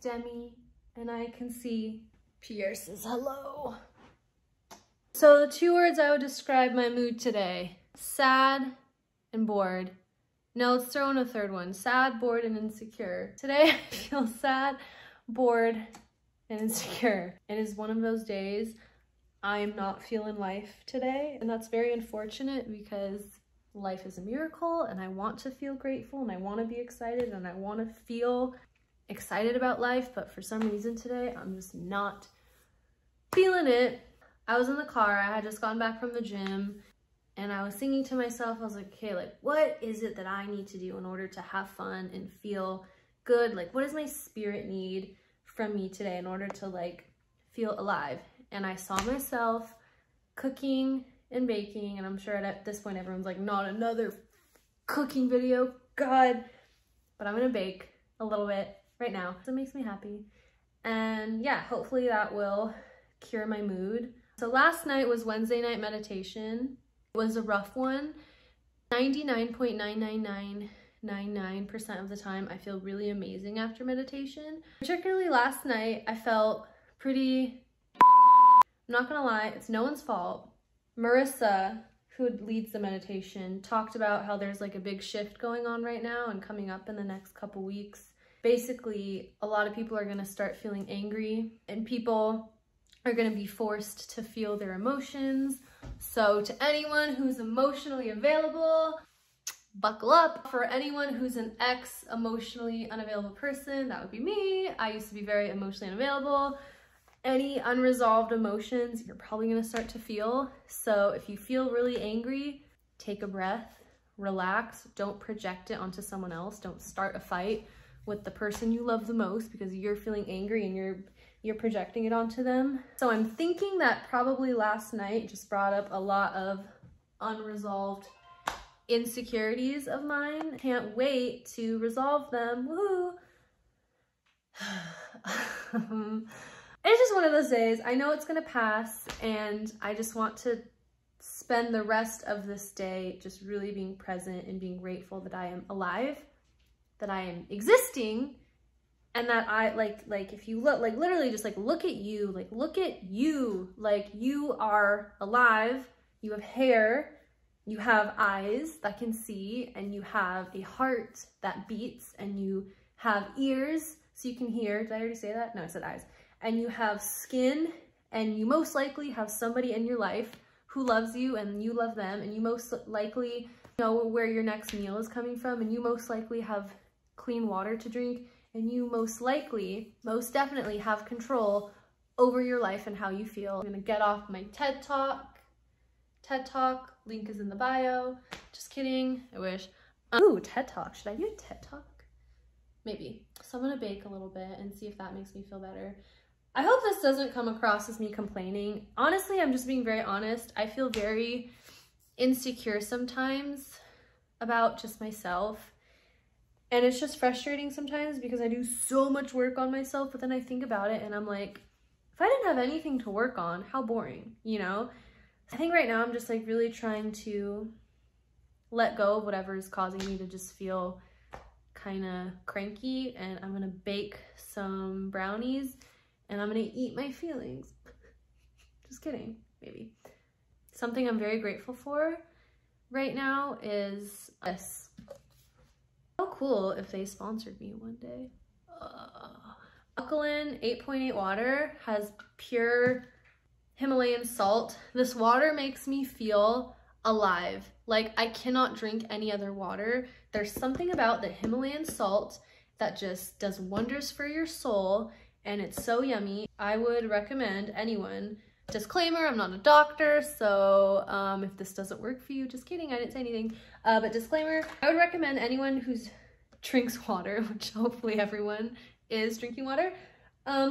Demi, and I can see Pierre says hello. So the 2 words I would describe my mood today: sad and bored. No, let's throw in a third one: sad, bored, and insecure. Today I feel sad, bored, and insecure. It is one of those days I am not feeling life today, and that's very unfortunate because life is a miracle and I want to feel grateful and I want to be excited and I want to feel excited about life, but for some reason today I'm just not feeling it. I was in the car, I had just gotten back from the gym, and I was thinking to myself, I was like, okay, like what is it that I need to do in order to have fun and feel good? Like what does my spirit need from me today in order to like feel alive? And I saw myself cooking and baking, and I'm sure at this point everyone's like, not another cooking video, God. But I'm gonna bake a little bit right now. It makes me happy. And yeah, hopefully that will cure my mood. So last night was Wednesday night meditation. It was a rough one. 99.99999% of the time I feel really amazing after meditation. Particularly last night, I felt pretty, I'm not gonna lie, it's no one's fault. MARISA, who leads the meditation, talked about how there's like a big shift going on right now and coming up in the next couple weeks. Basically, a lot of people are gonna start feeling angry and people are gonna be forced to feel their emotions. So to anyone who's emotionally available, buckle up. For anyone who's an ex-emotionally unavailable person, that would be me. I used to be very emotionally unavailable. Any unresolved emotions, you're probably gonna start to feel. So if you feel really angry, take a breath, relax, don't project it onto someone else. Don't start a fight with the person you love the most because you're feeling angry and you're projecting it onto them. So I'm thinking that probably last night just brought up a lot of unresolved insecurities of mine. Can't wait to resolve them, woohoo. It's just one of those days. I know it's gonna pass and I just want to spend the rest of this day just really being present and being grateful that I am alive, that I am existing, and that I like if you look, like literally just like look at you, like look at you, like you are alive, you have hair, you have eyes that can see, and you have a heart that beats, and you have ears so you can hear. Did I already say that? No, I said eyes. And you have skin, and you most likely have somebody in your life who loves you and you love them, and you most likely know where your next meal is coming from, and you most likely have clean water to drink, and you most likely, most definitely have control over your life and how you feel. I'm gonna get off my TED Talk, link is in the bio. Just kidding, I wish. Ooh, TED Talk, should I do a TED Talk? Maybe. So I'm gonna bake a little bit and see if that makes me feel better. I hope this doesn't come across as me complaining. Honestly, I'm just being very honest. I feel very insecure sometimes about just myself. And it's just frustrating sometimes because I do so much work on myself, but then I think about it and I'm like, if I didn't have anything to work on, how boring, you know? I think right now I'm just like really trying to let go of whatever is causing me to just feel kind of cranky, and I'm gonna bake some brownies and I'm gonna eat my feelings. Just kidding, maybe. Something I'm very grateful for right now is this. How cool if they sponsored me one day. Alkaline 8.8 water has pure Himalayan salt. This water makes me feel alive. Like I cannot drink any other water. There's something about the Himalayan salt that just does wonders for your soul, and it's so yummy. I would recommend anyone, disclaimer, I'm not a doctor, so if this doesn't work for you, just kidding, I didn't say anything, but disclaimer, I would recommend anyone who drinks water, which hopefully everyone is drinking water,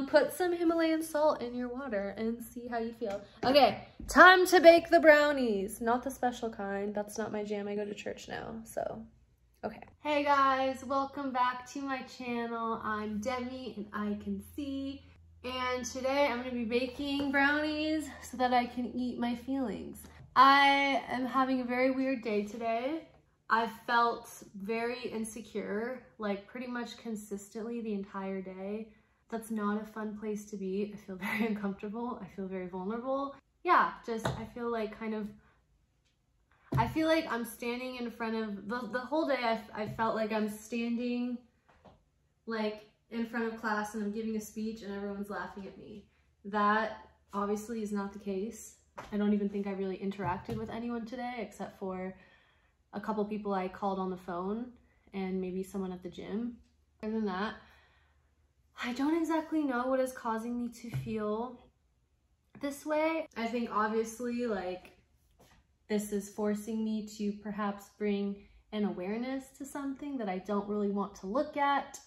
put some Himalayan salt in your water and see how you feel. Okay, time to bake the brownies. Not the special kind, that's not my jam, I go to church now, so. Okay. Hey guys, welcome back to my channel. I'm Demi and I can see. And today I'm gonna be baking brownies so that I can eat my feelings. I am having a very weird day today. I felt very insecure, like pretty much consistently the entire day. That's not a fun place to be. I feel very uncomfortable. I feel very vulnerable. Yeah, just, I feel like I'm standing in front of, the whole day I felt like I'm standing like in front of class and I'm giving a speech and everyone's laughing at me. That obviously is not the case. I don't even think I really interacted with anyone today except for a couple people I called on the phone and maybe someone at the gym. Other than that, I don't exactly know what is causing me to feel this way. I think obviously like this is forcing me to perhaps bring an awareness to something that I don't really want to look at.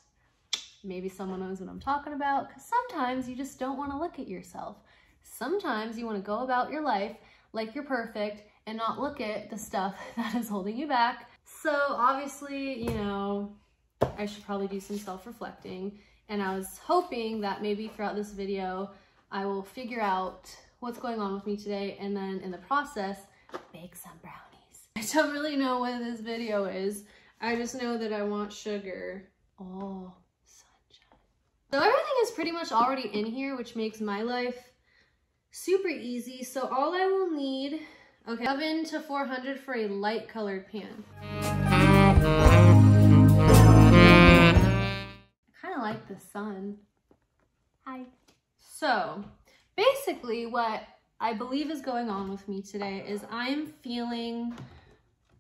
Maybe someone knows what I'm talking about, because sometimes you just don't want to look at yourself. Sometimes you want to go about your life like you're perfect and not look at the stuff that is holding you back. So obviously, you know, I should probably do some self-reflecting, and I was hoping that maybe throughout this video I will figure out what's going on with me today, and then in the process bake some brownies. I don't really know what this video is. I just know that I want sugar. Oh, sunshine. So everything is pretty much already in here, which makes my life super easy. So all I will need, okay, oven to 400 for a light colored pan. I kind of like the sun. Hi. So basically what I believe is going on with me today is I'm feeling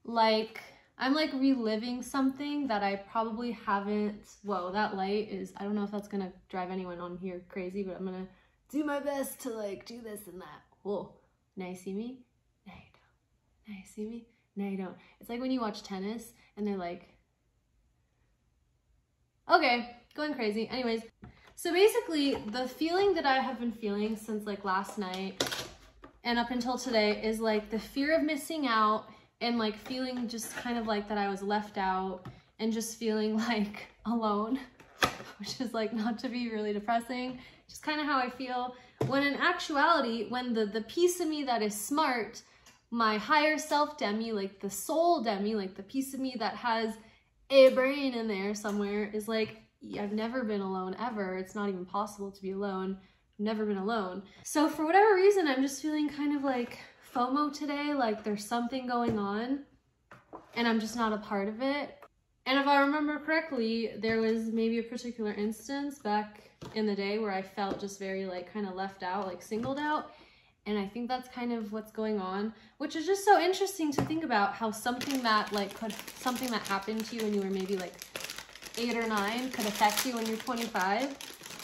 like I'm like reliving something that I probably haven't. Whoa, that light is, I don't know if that's gonna drive anyone on here crazy, but I'm gonna do my best to like do this and that. Whoa, now you see me? Now you don't. Now you see me? Now you don't. It's like when you watch tennis and they're like, okay, going crazy. Anyways, so basically the feeling that I have been feeling since like last night and up until today is like the fear of missing out, and like feeling just kind of like that I was left out, and just feeling like alone, which is like not to be really depressing, just kind of how I feel, when in actuality, when the piece of me that is smart, my higher self Demi, like the soul Demi, like the piece of me that has a brain in there somewhere, is like, I've never been alone ever. It's not even possible to be alone. I've never been alone. So for whatever reason, I'm just feeling kind of like FOMO today, like there's something going on and I'm just not a part of it. And if I remember correctly, there was maybe a particular instance back in the day where I felt just very like kind of left out, like singled out. And I think that's kind of what's going on, which is just so interesting to think about, how something that like something that happened to you when you were maybe like 8 or 9 could affect you when you're 25.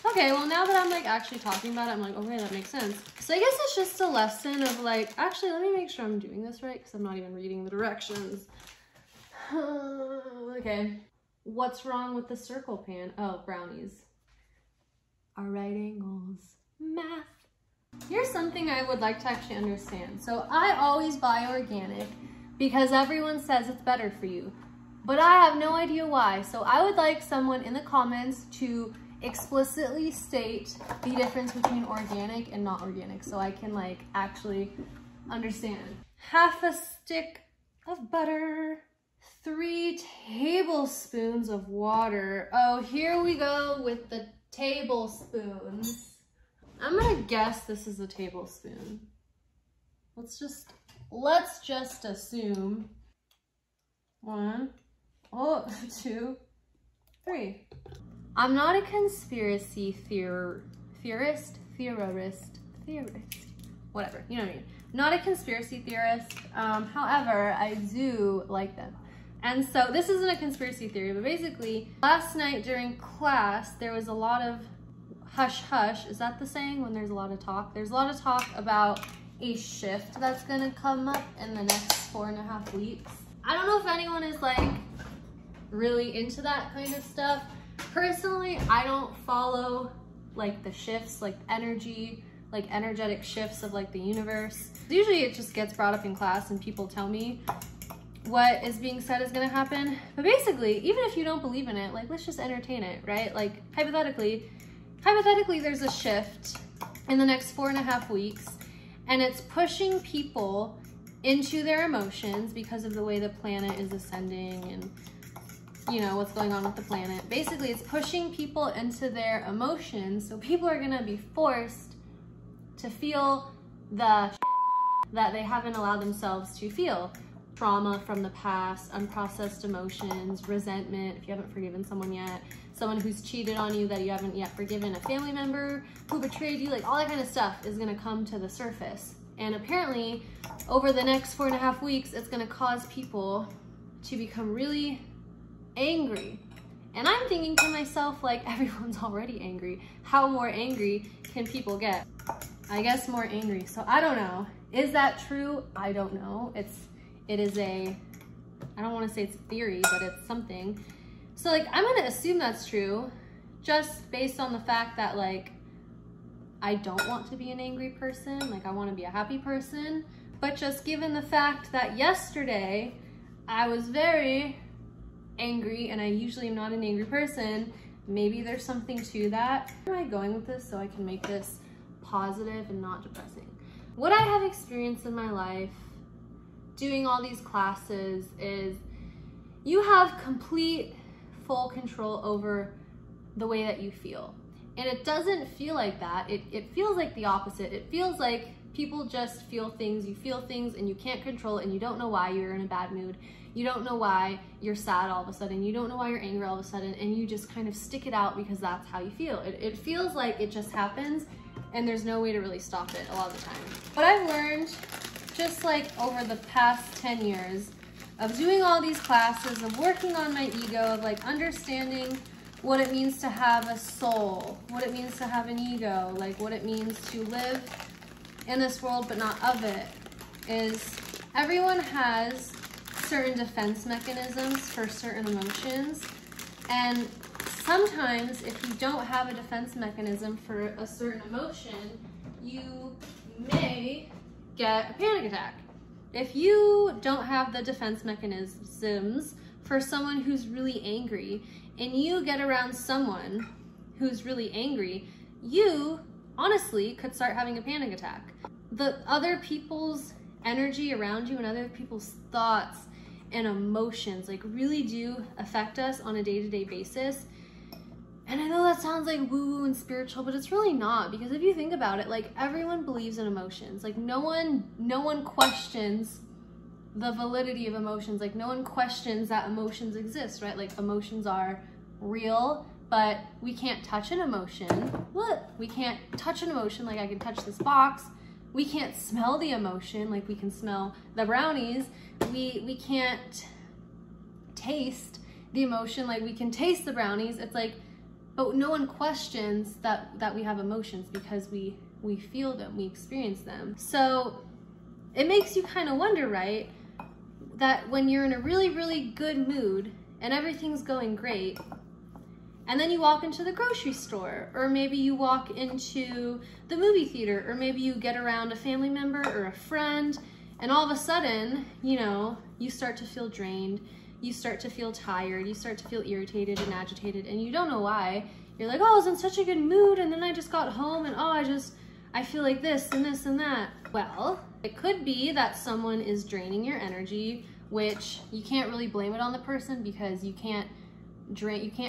Okay, well now that I'm like actually talking about it, I'm like, okay, that makes sense. So I guess it's just a lesson of like, actually, let me make sure I'm doing this right, because I'm not even reading the directions. Okay, what's wrong with the circle pan? Oh, brownies are right angles, math. Here's something I would like to actually understand. So I always buy organic because everyone says it's better for you, but I have no idea why. So I would like someone in the comments to explicitly state the difference between organic and not organic, so I can like actually understand. Half a stick of butter, 3 tablespoons of water. Oh, here we go with the tablespoons. I'm gonna guess this is a tablespoon. Let's just assume 1, 2, 3. I'm not a conspiracy theorist, whatever, you know what I mean. Not a conspiracy theorist, however, I do like them. And so this isn't a conspiracy theory, but basically last night during class, there was a lot of hush hush. Is that the saying when there's a lot of talk? There's a lot of talk about a shift that's gonna come up in the next 4.5 weeks. I don't know if anyone is like really into that kind of stuff. Personally, I don't follow like the shifts, like energy, like energetic shifts of like the universe. Usually it just gets brought up in class and people tell me what is being said is gonna happen. But basically, even if you don't believe in it, like let's just entertain it, right? Like hypothetically there's a shift in the next 4.5 weeks, and it's pushing people into their emotions because of the way the planet is ascending and you know, what's going on with the planet. Basically, it's pushing people into their emotions, so people are gonna be forced to feel the that they haven't allowed themselves to feel. Trauma from the past, unprocessed emotions, resentment if you haven't forgiven someone yet, someone who's cheated on you that you haven't yet forgiven, a family member who betrayed you, like all that kind of stuff is gonna come to the surface. And apparently, over the next 4.5 weeks, it's gonna cause people to become really angry. And I'm thinking to myself, like, everyone's already angry. How more angry can people get? I guess more angry. So I don't know. Is that true? I don't know. It is a, I don't want to say it's a theory, but it's something. So like, I'm going to assume that's true just based on the fact that like, I don't want to be an angry person. Like I want to be a happy person. But just given the fact that yesterday I was very angry and I usually am not an angry person, maybe there's something to that. Where am I going with this so I can make this positive and not depressing? What I have experienced in my life doing all these classes is you have complete full control over the way that you feel. And it doesn't feel like that. It feels like the opposite. It feels like people just feel things, you feel things and you can't control it and you don't know why you're in a bad mood. You don't know why you're sad all of a sudden. You don't know why you're angry all of a sudden, and you just kind of stick it out because that's how you feel. It feels like it just happens and there's no way to really stop it a lot of the time. What I've learned just like over the past 10 years of doing all these classes, of working on my ego, of like understanding what it means to have a soul, what it means to have an ego, like what it means to live in this world but not of it, is everyone has certain defense mechanisms for certain emotions. And sometimes if you don't have a defense mechanism for a certain emotion, you may get a panic attack. If you don't have the defense mechanisms for someone who's really angry and you get around someone who's really angry, you honestly could start having a panic attack. The other people's energy around you and other people's thoughts and emotions like really do affect us on a day-to-day basis. And I know that sounds like woo-woo and spiritual, but it's really not, because if you think about it, like everyone believes in emotions. Like no one questions the validity of emotions. Like no one questions that emotions exist, right? Like emotions are real, but we can't touch an emotion. What? We can't touch an emotion like I can touch this box. We can't smell the emotion like we can smell the brownies. We can't taste the emotion like we can taste the brownies. It's like, but no one questions that we have emotions because we feel them, we experience them. So it makes you kind of wonder, right? That when you're in a really, really good mood and everything's going great, and then you walk into the grocery store, or maybe you walk into the movie theater, or maybe you get around a family member or a friend, and all of a sudden, you know, you start to feel drained, you start to feel tired, you start to feel irritated and agitated, and you don't know why. You're like, oh, I was in such a good mood, and then I just got home, and oh, I feel like this and this and that. Well, it could be that someone is draining your energy, which you can't really blame it on the person, because you can't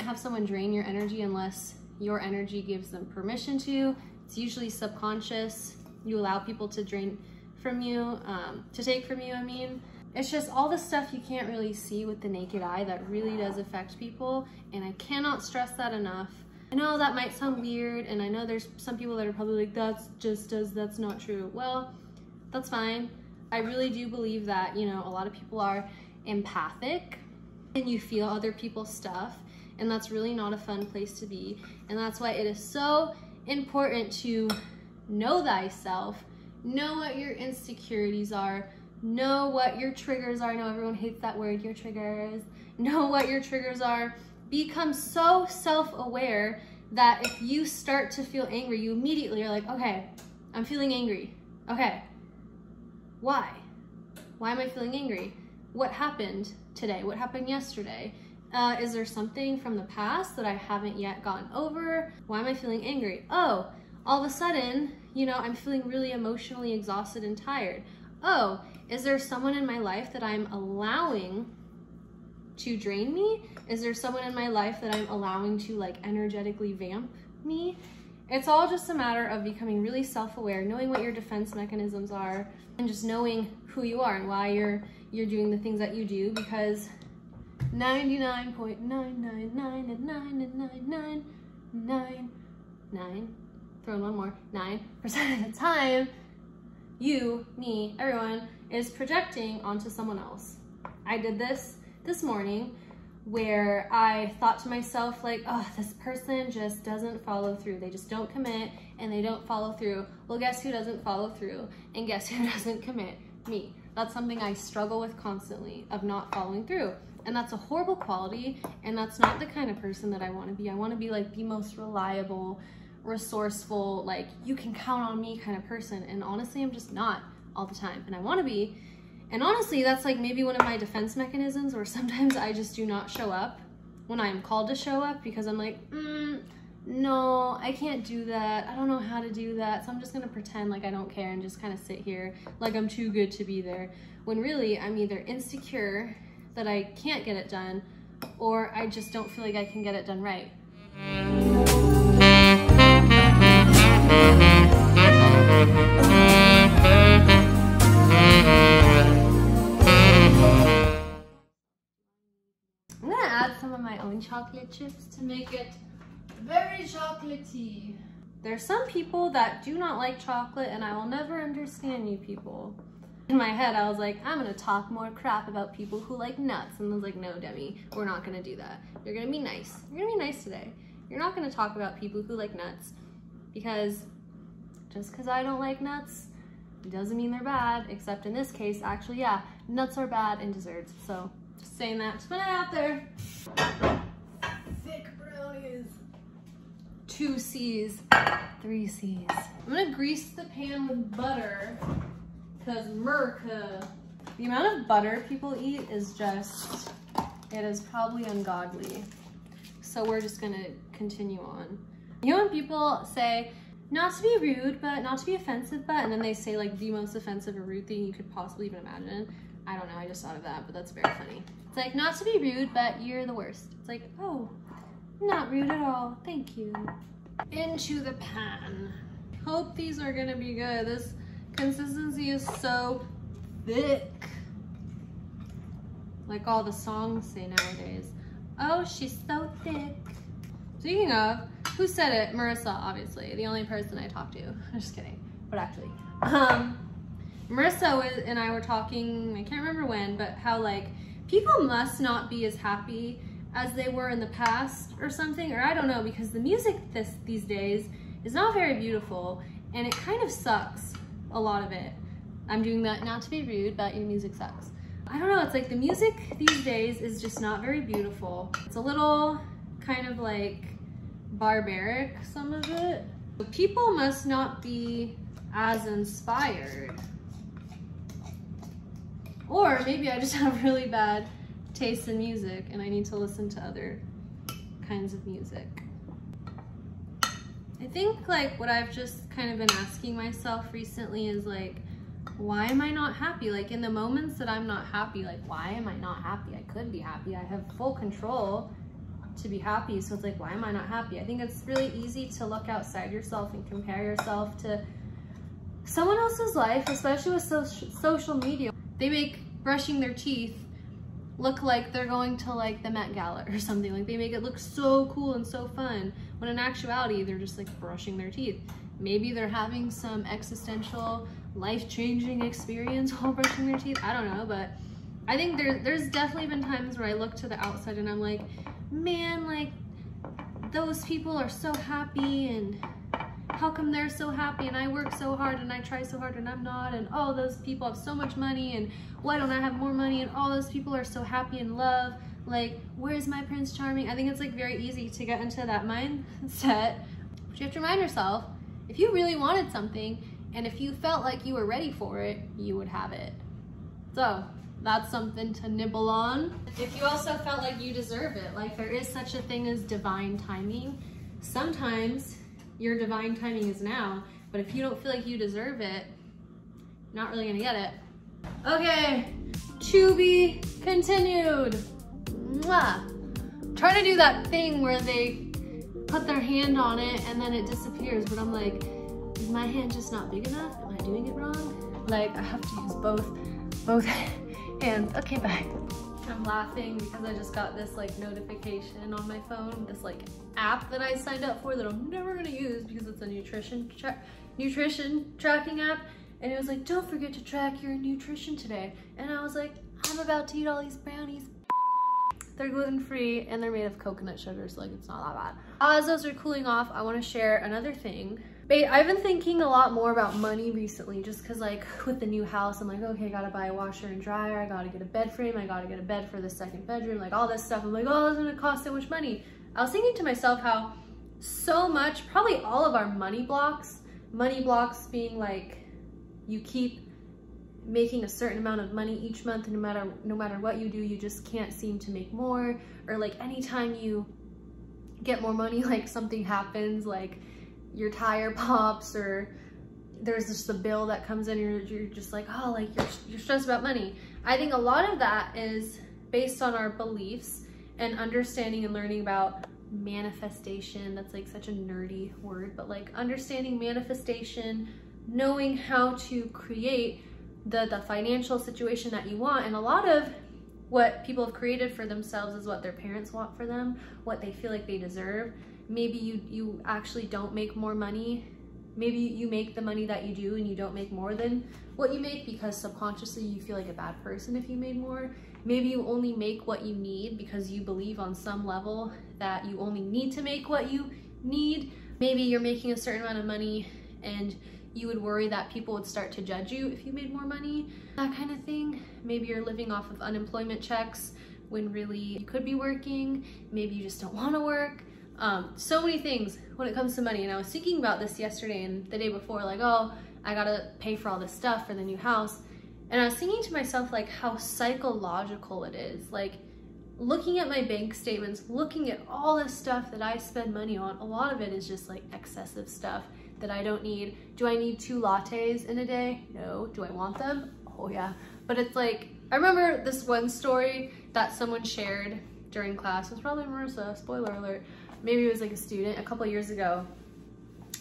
have someone drain your energy unless your energy gives them permission to. It's usually subconscious. You allow people to drain from you, to take from you, I mean. It's just all the stuff you can't really see with the naked eye that really does affect people, and I cannot stress that enough. I know that might sound weird, and I know there's some people that are probably like, that's not true. Well, that's fine. I really do believe that, you know, a lot of people are empathic, and you feel other people's stuff, and that's really not a fun place to be. And that's why it is so important to know thyself, know what your insecurities are, know what your triggers are. I know everyone hates that word, your triggers. Know what your triggers are. Become so self-aware that if you start to feel angry, you immediately are like, okay, I'm feeling angry. Okay, why? Why am I feeling angry? What happened today? What happened yesterday? Is there something from the past that I haven't yet gotten over? Why am I feeling angry? Oh, all of a sudden, you know, I'm feeling really emotionally exhausted and tired. Oh, is there someone in my life that I'm allowing to drain me? Is there someone in my life that I'm allowing to like energetically vamp me? It's all just a matter of becoming really self-aware, knowing what your defense mechanisms are, and just knowing who you are and why you're doing the things that you do, because 99.999999999, throw in one more, 9% of the time, you, me, everyone is projecting onto someone else. I did this morning where I thought to myself like, oh, this person just doesn't follow through. They just don't commit and they don't follow through. Well, guess who doesn't follow through? And guess who doesn't commit? Me. That's something I struggle with constantly, of not following through. And that's a horrible quality, and that's not the kind of person that I want to be. I want to be like the most reliable, resourceful, like you can count on me kind of person. And honestly, I'm just not all the time, and I want to be. And honestly, that's like maybe one of my defense mechanisms, where sometimes I just do not show up when I am called to show up, because I'm like, no, I can't do that. I don't know how to do that. So I'm just gonna pretend like I don't care and just kind of sit here like I'm too good to be there. When really I'm either insecure that I can't get it done, or I just don't feel like I can get it done right. I'm gonna add some of my own chocolate chips to make it very chocolatey. There's some people that do not like chocolate, and I will never understand you people. In my head, I was like, I'm gonna talk more crap about people who like nuts. And I was like, no, Demi, we're not gonna do that. You're gonna be nice. You're gonna be nice today. You're not gonna talk about people who like nuts, because just because I don't like nuts doesn't mean they're bad, except in this case, actually, yeah, nuts are bad in desserts. So just saying that, just put it out there. Thick brownies. 2 C's, 3 C's. I'm gonna grease the pan with butter, because America, the amount of butter people eat is just, it is probably ungodly. So we're just gonna continue on. You know when people say, not to be rude, but not to be offensive, but, and then they say like the most offensive or rude thing you could possibly even imagine. I don't know, I just thought of that, but that's very funny. It's like, not to be rude, but you're the worst. It's like, oh, not rude at all, thank you. Into the pan. Hope these are gonna be good. This consistency is so thick. Like all the songs say nowadays. Oh, she's so thick. Speaking of, who said it? MARISA, obviously. The only person I talk to. I'm just kidding. But actually. MARISA and I were talking, I can't remember when, but how like people must not be as happy as they were in the past or something, or I don't know, because the music these days is not very beautiful, and it kind of sucks. A lot of it. I'm doing that not to be rude, but your music sucks. I don't know, it's like the music these days is just not very beautiful. It's a little kind of like barbaric, some of it. But people must not be as inspired. Or maybe I just have really bad taste in music and I need to listen to other kinds of music. I think like what I've just kind of been asking myself recently is like, why am I not happy? Like in the moments that I'm not happy, like why am I not happy? I could be happy. I have full control to be happy. So it's like, why am I not happy? I think it's really easy to look outside yourself and compare yourself to someone else's life, especially with social media. They make brushing their teeth look like they're going to like the Met Gala or something. Like they make it look so cool and so fun, when in actuality they're just like brushing their teeth. Maybe they're having some existential life-changing experience while brushing their teeth. I don't know, but I think there's definitely been times where I look to the outside and I'm like, man, like those people are so happy, and how come they're so happy and I work so hard and I try so hard and I'm not, and all those people have so much money and why don't I have more money, and all those people are so happy in love, like where's my Prince Charming? I think it's like very easy to get into that mindset, but you have to remind yourself, if you really wanted something and if you felt like you were ready for it, you would have it. So that's something to nibble on. If you also felt like you deserve it, like there is such a thing as divine timing. Sometimes your divine timing is now, but if you don't feel like you deserve it, you're not really gonna get it. Okay, to be continued. Mwah! Trying to do that thing where they put their hand on it and then it disappears, but I'm like, is my hand just not big enough? Am I doing it wrong? Like, I have to use both hands. Okay, bye. I'm laughing because I just got this like notification on my phone, this like app that I signed up for that I'm never gonna use because it's a nutrition tracking app. And it was like, don't forget to track your nutrition today. And I was like, I'm about to eat all these brownies. They're gluten-free and they're made of coconut sugar, so like it's not that bad. As those are cooling off, I want to share another thing. I've been thinking a lot more about money recently, just because like with the new house, I'm like, okay, I gotta buy a washer and dryer, I gotta get a bed frame, I gotta get a bed for the second bedroom, like all this stuff. I'm like, oh, that's gonna cost so much money. I was thinking to myself how so much, probably all of our money blocks being like, you keep making a certain amount of money each month, and no matter what you do, you just can't seem to make more. Or like anytime you get more money, like something happens, like your tire pops, or there's just a bill that comes in, and you're just like, oh, like you're stressed about money. I think a lot of that is based on our beliefs and understanding and learning about manifestation. That's like such a nerdy word, but like understanding manifestation, knowing how to create the financial situation that you want. And a lot of what people have created for themselves is what their parents want for them, what they feel like they deserve. Maybe you actually don't make more money. Maybe you make the money that you do and you don't make more than what you make because subconsciously you feel like a bad person if you made more. Maybe you only make what you need because you believe on some level that you only need to make what you need. Maybe you're making a certain amount of money and you would worry that people would start to judge you if you made more money, that kind of thing. Maybe you're living off of unemployment checks when really you could be working. Maybe you just don't want to work. So many things when it comes to money. And I was thinking about this yesterday and the day before, like, oh, I gotta pay for all this stuff for the new house. And I was thinking to myself, like, how psychological it is. Like, looking at my bank statements, looking at all this stuff that I spend money on, a lot of it is just like excessive stuff that I don't need. Do I need 2 lattes in a day? No. Do I want them? Oh yeah. But it's like, I remember this one story that someone shared during class. It was probably MARISA, spoiler alert. Maybe it was like a student a couple years ago.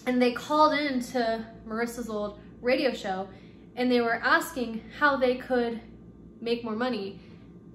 And they called in to MARISA's old radio show and they were asking how they could make more money.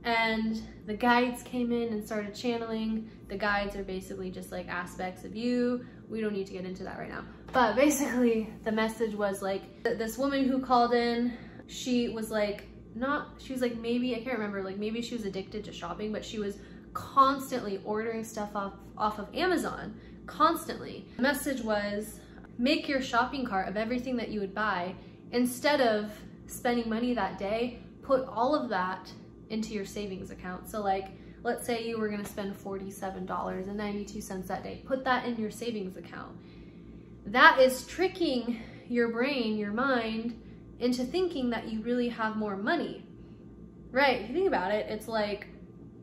And the guides came in and started channeling. The guides are basically just like aspects of you. We don't need to get into that right now. But basically the message was like, this woman who called in, she was like, maybe, I can't remember, like maybe she was addicted to shopping, but she was constantly ordering stuff off of Amazon, constantly. The message was, make your shopping cart of everything that you would buy. Instead of spending money that day, put all of that into your savings account. So like, let's say you were gonna spend $47.92 that day. Put that in your savings account. That is tricking your brain, your mind, into thinking that you really have more money. Right, if you think about it, it's like,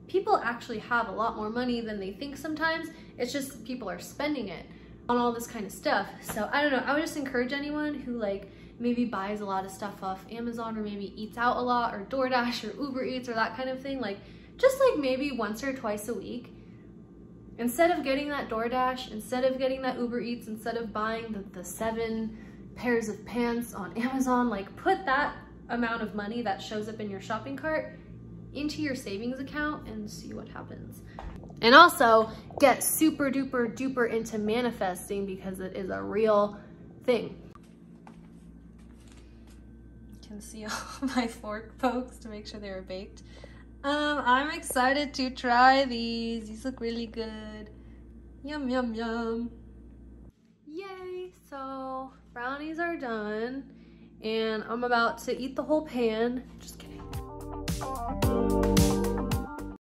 people actually have a lot more money than they think sometimes. It's just people are spending it on all this kind of stuff. So I don't know, I would just encourage anyone who like maybe buys a lot of stuff off Amazon or maybe eats out a lot or DoorDash or Uber Eats or that kind of thing, like just like maybe once or twice a week, instead of getting that DoorDash, instead of getting that Uber Eats, instead of buying the 7 pairs of pants on Amazon, like put that amount of money that shows up in your shopping cart into your savings account and see what happens. And also get super duper duper into manifesting because it is a real thing. You can see all my fork pokes to make sure they were baked. I'm excited to try these. These look really good. Yum, yum, yum. Yay, so brownies are done and I'm about to eat the whole pan. Just kidding.